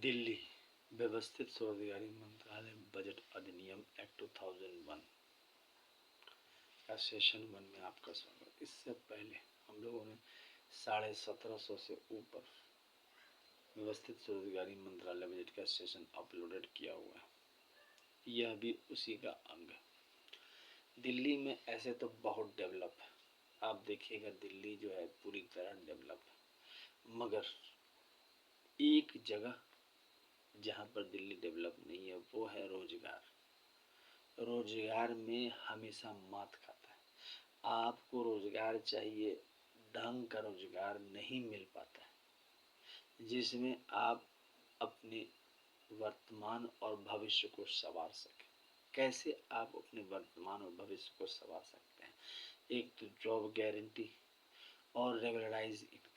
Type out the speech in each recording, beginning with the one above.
दिल्ली व्यवस्थित स्वरोजगारी मंत्रालय बजट अधिनियम एक्ट 2001 का सेशन 1 में आपका स्वागत। इससे पहले हम लोगों ने 1750 से ऊपर व्यवस्थित स्वरोजगारी मंत्रालय बजट का सेशन अपलोडेड किया हुआ है, यह भी उसी का अंग है। दिल्ली में ऐसे तो बहुत डेवलप है, आप देखिएगा दिल्ली जो है पूरी तरह डेवलप है, मगर एक जगह जहाँ पर दिल्ली डेवलप नहीं है वो है रोजगार। रोजगार में हमेशा मात खाता है। आपको रोजगार चाहिए, ढंग का रोजगार नहीं मिल पाता है जिसमें आप अपने वर्तमान और भविष्य को संवार सकें। कैसे आप अपने वर्तमान और भविष्य को संवार सकते हैं? एक तो जॉब गारंटी और रेगुलराइज इनकम।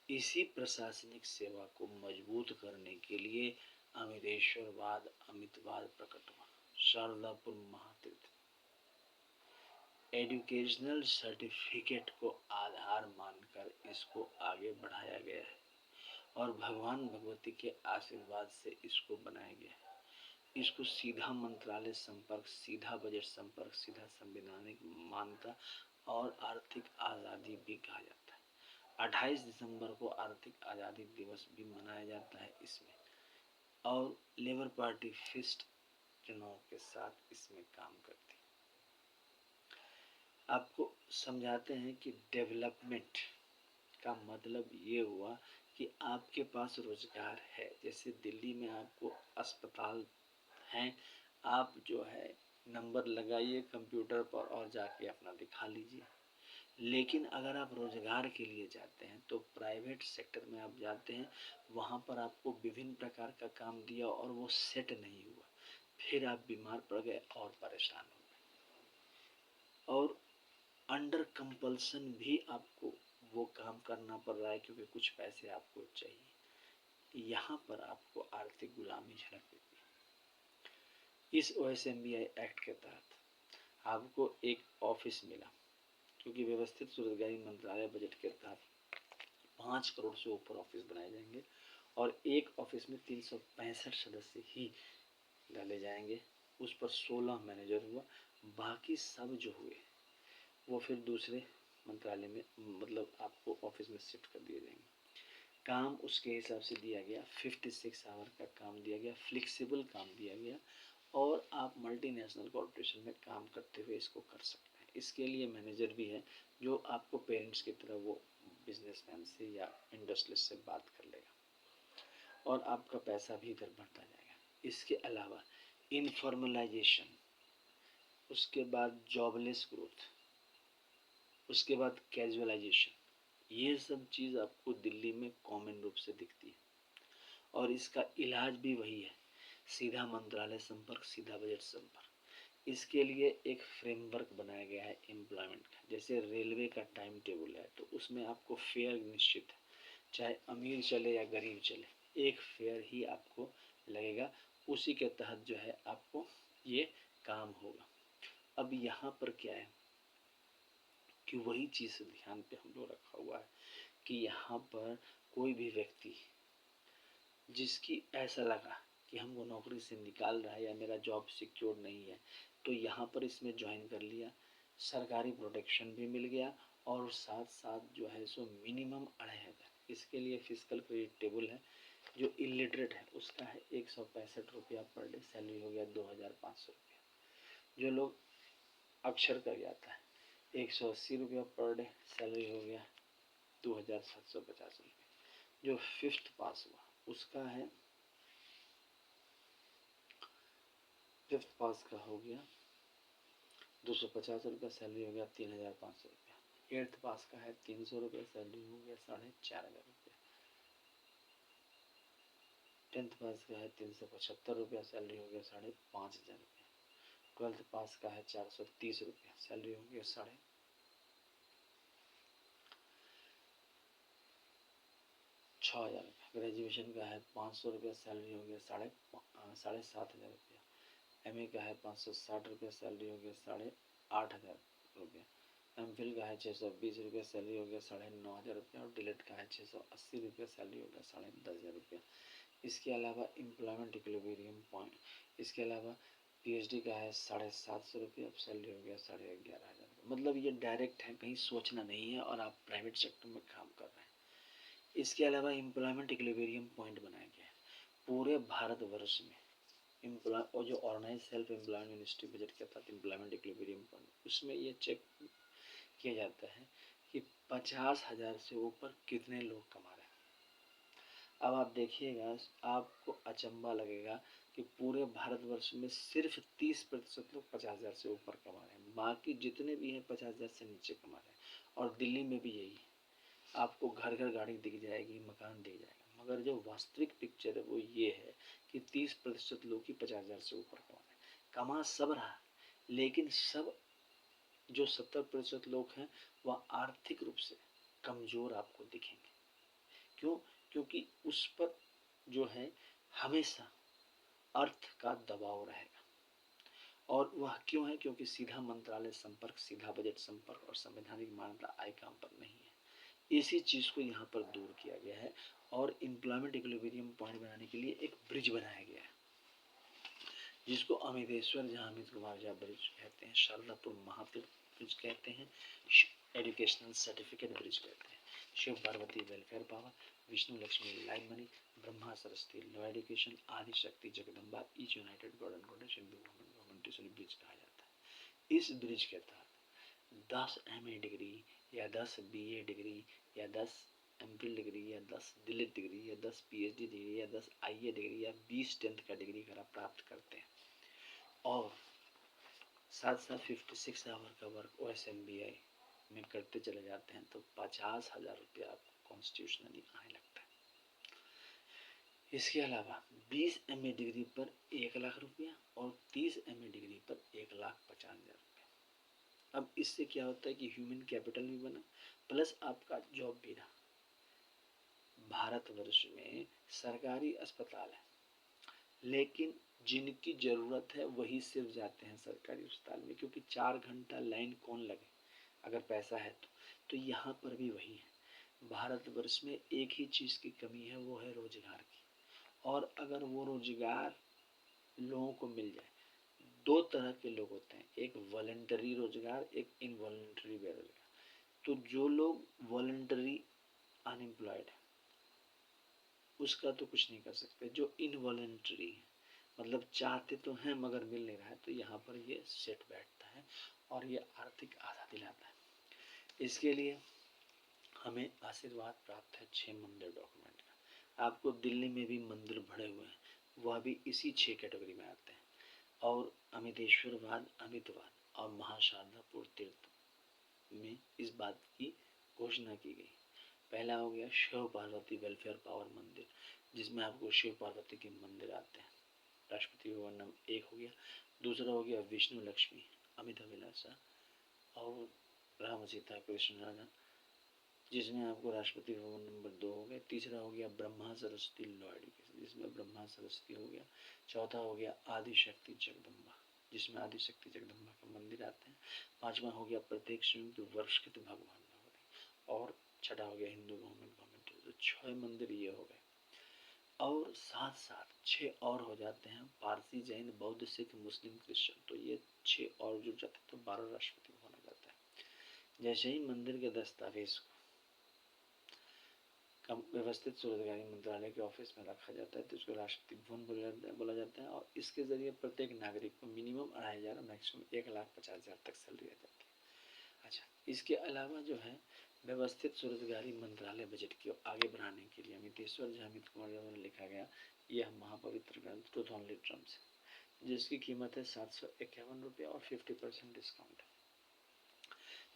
इसी प्रशासनिक सेवा को मजबूत करने के लिए अमितेश्वरवाद, अमितवाद प्रकट हुआ। शारदापुर महातीर्थ एजुकेशनल सर्टिफिकेट को आधार मानकर इसको आगे बढ़ाया गया है और भगवान भगवती के आशीर्वाद से इसको बनाया गया है। इसको सीधा मंत्रालय संपर्क, सीधा बजट संपर्क, सीधा संवैधानिक मान्यता और आर्थिक आज़ादी भी कहा जाता है। 28 दिसंबर को आर्थिक आज़ादी दिवस भी मनाया जाता है इसमें, और लेबर पार्टी फिस्ट चुनाव के साथ इसमें काम करती है। आपको समझाते हैं कि डेवलपमेंट का मतलब ये हुआ कि आपके पास रोजगार है। जैसे दिल्ली में आपको अस्पताल हैं, आप जो है नंबर लगाइए कंप्यूटर पर और जाके अपना दिखा लीजिए। लेकिन अगर आप रोजगार के लिए जाते हैं तो प्राइवेट सेक्टर में आप जाते हैं, वहाँ पर आपको विभिन्न प्रकार का काम दिया और वो सेट नहीं हुआ, फिर आप बीमार पड़ गए और परेशान हो गए, और अंडर कंपल्सन भी आपको वो काम करना पड़ रहा है क्योंकि कुछ पैसे आपको चाहिए। यहाँ पर आपको आर्थिक गुलामी झलक देती है। इस OSMBI एक्ट के तहत आपको एक ऑफिस मिला, क्योंकि व्यवस्थित स्वरोजगारी मंत्रालय बजट के तहत 5 करोड़ से ऊपर ऑफिस बनाए जाएंगे और एक ऑफिस में 365 सदस्य ही डाले जाएंगे। उस पर 16 मैनेजर हुआ, बाकी सब जो हुए वो फिर दूसरे मंत्रालय में, मतलब आपको ऑफिस में शिफ्ट कर दिए जाएंगे। काम उसके हिसाब से दिया गया, 56 आवर का काम दिया गया, फ्लेक्सिबल काम दिया गया, और आप मल्टीनेशनल कॉर्पोरेशन में काम करते हुए इसको कर सकते हैं। इसके लिए मैनेजर भी है जो आपको पेरेंट्स की तरह वो बिजनेसमैन से या इंडस्ट्रियलिस्ट से बात कर लेगा और आपका पैसा भी इधर बढ़ता जाएगा। इसके अलावा इनफॉर्मलाइजेशन, उसके बाद जॉबलेस ग्रोथ, उसके बाद कैजुअलाइजेशन, ये सब चीज़ आपको दिल्ली में कॉमन रूप से दिखती है। और इसका इलाज भी वही है, सीधा मंत्रालय संपर्क, सीधा बजट संपर्क। इसके लिए एक फ्रेमवर्क बनाया गया है एम्प्लॉयमेंट का। जैसे रेलवे का टाइम टेबल है तो उसमें आपको फेयर निश्चित है, चाहे अमीर चले या गरीब चले, एक फेयर ही आपको लगेगा। उसी के तहत जो है आपको ये काम होगा। अब यहाँ पर क्या है कि वही चीज़ ध्यान पे हम लोग रखा हुआ है कि यहाँ पर कोई भी व्यक्ति जिसकी ऐसा लगा कि हमको नौकरी से निकाल रहा है या मेरा जॉब सिक्योर नहीं है, तो यहाँ पर इसमें ज्वाइन कर लिया, सरकारी प्रोटेक्शन भी मिल गया और साथ साथ जो है सो मिनिमम 2500। इसके लिए फिजिकल क्रेडिट टेबल है। जो इलिटरेट है उसका है 165 रुपया पर डे, सैलरी हो गया 2500 रुपया। जो लोग अक्षर कर जाता है 180 रुपया पर डे, सैलरी हो गया 2750 रुपये। जो 5th पास हुआ उसका है, 5th पास का हो गया 250 रुपया, सैलरी हो गया 3500 रुपया। 8th पास का है 300 रुपया, सैलरी हो गया 4500 रुपया। 10th पास का है 375 रुपया, सैलरी हो गया 5500 रुपया। 12th पास का है 430 रुपया, सैलरी हो गया 6000 रुपया। ग्रेजुएशन का है 500 रुपया, सैलरी हो गया 7500 रुपया। MA का है 560 रुपया, सैलरी हो गया 8500 रुपया। MPhil का है 620 रुपया, सैलरी हो गया 9500 रुपया। और डिलेट का है 680 रुपया, सैलरी हो गया 10500 रुपया। इसके अलावा एम्प्लॉयमेंट इक्विलिब्रियम पॉइंट, इसके अलावा पीएचडी का है 750 रुपये, अब सैलरी हो गया 11,500। मतलब ये डायरेक्ट है, कहीं सोचना नहीं है और आप प्राइवेट सेक्टर में काम कर रहे हैं। इसके अलावा एम्प्लॉयमेंट इक्विलिब्रियम पॉइंट बनाया गया है पूरे भारतवर्ष में। एम्प्लॉय और जो organise self employment ministry budget के तहत एम्प्लॉयमेंट इक्विलिब्रियम पॉइंट, उसमें ये चेक किया जाता है कि 50,000 से ऊपर कितने लोग कमा रहे हैं। अब आप देखिएगा, आपको अचंभा लगेगा कि पूरे भारतवर्ष में सिर्फ 30% लोग 50,000 से ऊपर कमा रहे हैं, बाकी जितने भी हैं 50,000 से नीचे कमा रहे हैं। और दिल्ली में भी यही है, आपको घर घर गाड़ी दिख जाएगी, मकान दिख जाएगा, मगर जो वास्तविक पिक्चर है वो ये है कि 30% लोग ही 50,000 से ऊपर कमा रहे हैं। कमा सब रहा, लेकिन सब जो 70% लोग हैं वह आर्थिक रूप से कमजोर आपको दिखेंगे। क्यों? क्योंकि उस पर जो है हमेशा अर्थ का दबाव रहेगा। और वह क्यों है? क्योंकि सीधा मंत्रालय संपर्क, सीधा बजट संपर्क और संवैधानिक मान्यता आय काम पर नहीं है। इसी चीज को यहाँ पर दूर किया गया है और एम्प्लॉयमेंट इक्विलिब्रियम पॉइंट बनाने के लिए एक ब्रिज बनाया गया है, जिसको अमितेश्वर झा अमित कुमार झा ब्रिज कहते हैं, शारदापुर महातीर्थ ब्रिज कहते हैं, एजुकेशनल सर्टिफिकेट ब्रिज कहते हैं, Shiv Parvati welfare power, Vishnu Lakshmi live money, Brahma Saraswati law education, Adi Shakti Jagdamba each united god and goddess Hindu government bridge कहा जाता है। इस ब्रिज के तहत 10 MA डिग्री या 10 BA डिग्री या 10 MPhil डिग्री या 10 DLED डिग्री या 10 PhD डिग्री या 10 IA डिग्री या 20 10th का डिग्री अगर आप प्राप्त करते हैं और साथ साथ 56 आवर का वर्क OSMBI में करते चले जाते हैं तो 50,000 रुपया आपको कॉन्स्टिट्यूशनली आने लगता है। इसके अलावा 20 MA डिग्री पर 1 लाख रुपया और 30 MA डिग्री पर 1,50,000 रुपया। अब इससे क्या होता है कि ह्यूमन कैपिटल भी बना प्लस आपका जॉब भी रहा। भारतवर्ष में सरकारी अस्पताल है, लेकिन जिनकी ज़रूरत है वही सिर्फ जाते हैं सरकारी अस्पताल में, क्योंकि 4 घंटा लाइन कौन लगे अगर पैसा है तो यहाँ पर भी वही है। भारतवर्ष में एक ही चीज़ की कमी है, वो है रोजगार की। और अगर वो रोजगार लोगों को मिल जाए, दो तरह के लोग होते हैं, एक वॉलंटरी रोजगार, एक इनवॉलंटरी बेरोजगार। तो जो लोग वॉलंटरी अनएम्प्लॉयड है उसका तो कुछ नहीं कर सकते। जो इनवॉलंटरी है मतलब चाहते तो हैं मगर मिल नहीं रहा है, तो यहाँ पर ये सेट बैठता है और ये आर्थिक आधा दिलाता है। इसके लिए हमें आशीर्वाद प्राप्त है 6 मंदिर डॉक्यूमेंट का। आपको दिल्ली में भी मंदिर भरे हुए हैं, वह भी इसी 6 कैटेगरी में आते हैं। और अमितेश्वरवाद, अमितवाद और महाशारदापुर तीर्थ में इस बात की घोषणा की गई। पहला हो गया शिव पार्वती वेलफेयर पावर मंदिर, जिसमें आपको शिव पार्वती के मंदिर आते हैं, राष्ट्रपति भवन नंबर 1 हो गया। दूसरा हो गया विष्णु लक्ष्मी अमित अभिलाषा और राम सीता कृष्ण राधा, जिसमें आपको राष्ट्रपति भवन नंबर 2 हो गया। तीसरा हो गया ब्रह्मा सरस्वती लॉ एजुकेशन, जिसमें ब्रह्मा सरस्वती हो गया। चौथा हो गया आदि शक्ति जगदम्बा, जिसमें आदि शक्ति जगदम्बा के मंदिर आते हैं। पांचवा हो गया प्रत्येक संयुक्त वर्षकृत भगवान भगवती और छठा हो गया हिंदू गवर्नमेंट। तो 6 मंदिर ये हो गए और साथ साथ 6 और हो जाते हैं पारसी, जैन, बौद्ध, सिख, मुस्लिम, क्रिश्चियन। तो ये 6 और जुड़ जाते हैं तो 12 राष्ट्रपति भवन हो जाता है। जैसे ही मंदिर के दस्तावेज को व्यवस्थित रोजगारी मंत्रालय के ऑफिस में रखा जाता है तो इसको राष्ट्रपति भवन बोला जाता है और इसके जरिए प्रत्येक नागरिक को मिनिमम 2,500 मैक्सिमम 1,50,000 तक सैलरी आ जाती है। अच्छा, इसके अलावा जो है व्यवस्थित स्वरोजगारी मंत्रालय बजट को आगे बढ़ाने के लिए अमितेश्वर झा अमित कुमार द्वारा लिखा गया यह महापवित्र ग्रंथ ट्रूथ ओनली ड्रम्स, जिसकी कीमत है 751 रुपये और 50% डिस्काउंट।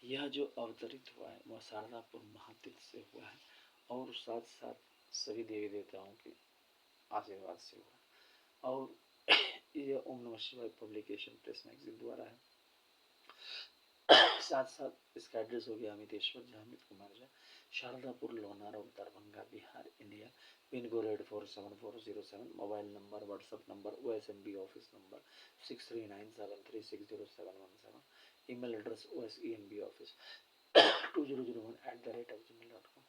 यह जो अवतरित हुआ है वह शारदापुर महातीर्थ से हुआ है और साथ साथ सभी देवी देवताओं के आशीर्वाद से हुआ और यह ओम नमः शिवाय पब्लिकेशन प्रेस मैगजीन द्वारा है। साथ साथ इसका एड्रेस हो गया अमितेश्वर झा अमित कुमार झा, शारदापुर लोनार और Darbhanga Bihar India, pin code 847407, mobile number WhatsApp number OSMB office number 6397360717, email address OSEMB office 2001@gmail.com।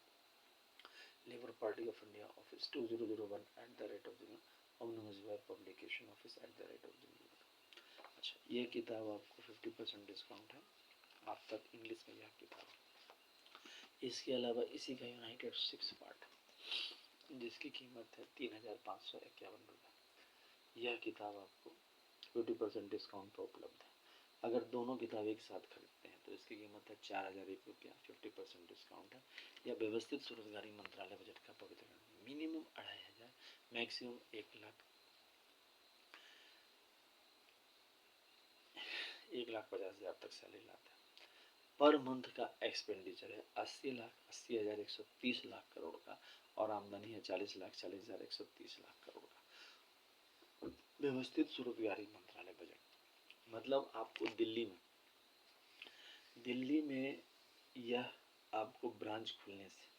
Labour Party of India office 2001 publication office अच्छा, ये किताब आपको 50% डिस्काउंट है, आप तक इंग्लिश में यह किताब। इसके अलावा इसी का यूनाइटेड 6 पार्ट जिसकी कीमत है 3551 रुपये, यह किताब आपको 50% डिस्काउंट पर उपलब्ध है। अगर दोनों किताब एक साथ खरीदते हैं तो इसकी कीमत है 4001 रुपया, 50% डिस्काउंट है। या व्यवस्थित स्वरोजगारी मंत्रालय बजट का पवित्र मिनिमम 2500, मैक्सिमम 1,50,000 तक सैलरी लाता है। पर मंथ का एक्सपेंडिचर है 80 लाख 80,130 लाख करोड़ का, और आमदनी है 40 लाख 40,130 लाख करोड़ का। व्यवस्थित स्वरोजगारी मंत्रालय बजट मतलब आपको दिल्ली में यह आपको ब्रांच खुलने से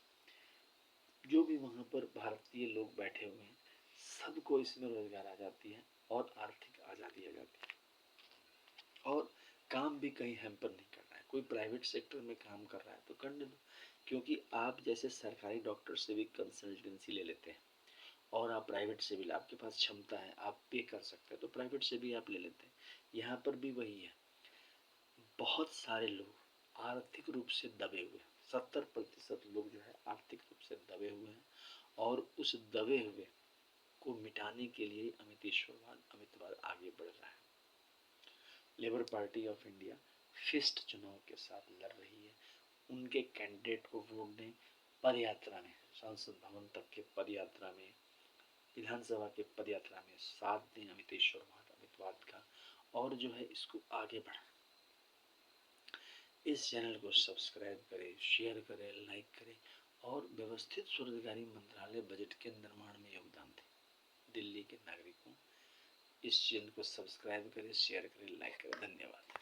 जो भी वहाँ पर भारतीय लोग बैठे हुए हैं सबको इसमें रोजगार आ जाती है और आर्थिक आज़ादी आ जाती है। और काम भी कहीं हैम्पर नहीं कर रहा है, कोई प्राइवेट सेक्टर में काम कर रहा है तो करने दो, क्योंकि आप जैसे सरकारी डॉक्टर से भी कंसल्टेंसी ले लेते हैं और आप प्राइवेट से भी, आपके पास क्षमता है, आप पे कर सकते हैं तो प्राइवेट से भी आप ले लेते हैं। यहाँ पर भी वही है, बहुत सारे लोग आर्थिक रूप से दबे हुए हैं, 70% लोग जो है आर्थिक रूप से दबे हुए हैं, और उस दबे हुए को मिटाने के लिए अमितवाद आगे बढ़ रहा है। Labour Party of India first चुनाव के साथ लड़ रही है, उनके कैंडिडेट को वोट दें। पद यात्रा में, संसद भवन तक के पद यात्रा में, विधानसभा के पद यात्रा में साथ दें अमितवाद का, और जो है इसको आगे बढ़ाएं। इस चैनल को सब्सक्राइब करें, शेयर करें, लाइक करें, और व्यवस्थित स्वरोजगारी मंत्रालय बजट के निर्माण में योगदान दें। दिल्ली के नागरिकों, इस चैनल को सब्सक्राइब करें, शेयर करें, लाइक करें। धन्यवाद।